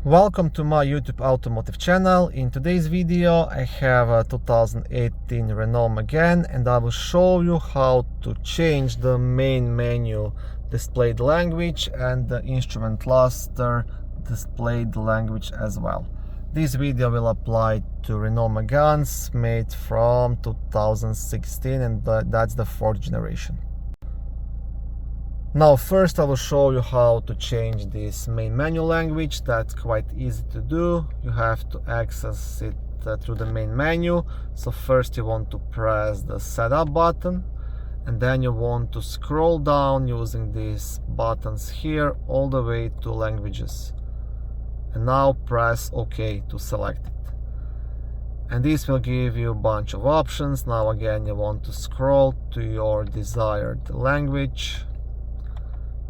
Welcome to my YouTube automotive channel. In today's video I have a 2018 Renault Megane and I will show you how to change the main menu displayed language and the instrument cluster displayed language as well. This video will apply to Renault Meganes made from 2016 and that's the 4th generation. Now first I will show you how to change this main menu language. That's quite easy to do. You have to access it through the main menu. So first you want to press the setup button and then you want to scroll down using these buttons here all the way to languages. And now press OK to select it. And this will give you a bunch of options. Now again you want to scroll to your desired language.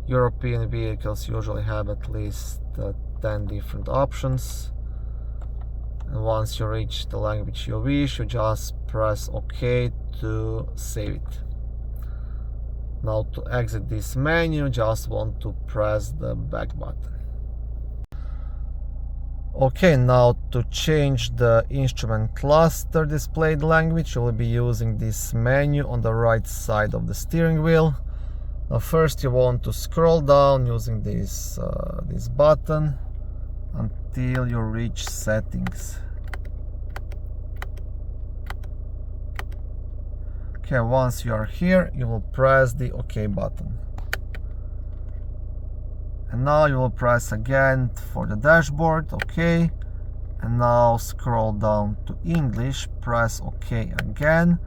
European vehicles usually have at least 10 different options, and once you reach the language you wish, you just press OK to save it. Now to exit this menu, just want to press the back button. Okay, now to change the instrument cluster displayed language, you will be using this menu on the right side of the steering wheel. Now first you want to scroll down using this button until you reach settings. Okay, once you are here, you will press the OK button. And now you will press again for the dashboard, OK. And now scroll down to English, press OK again.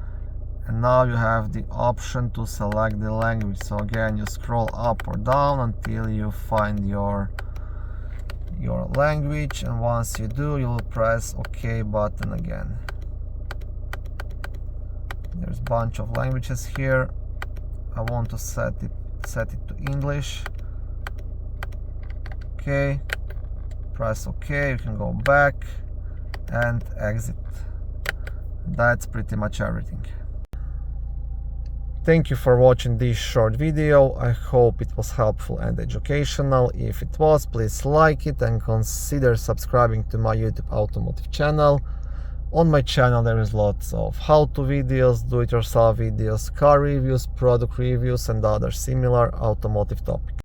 And now you have the option to select the language. So again, you scroll up or down until you find your language, and once you do, you will press OK button again. There's a bunch of languages here. I want to set it to English. OK, press OK. You can go back and exit. That's pretty much everything. Thank you for watching this short video. I hope it was helpful and educational. If it was, please like it and consider subscribing to my YouTube automotive channel. On my channel there is lots of how-to videos, do-it-yourself videos, car reviews, product reviews and other similar automotive topics.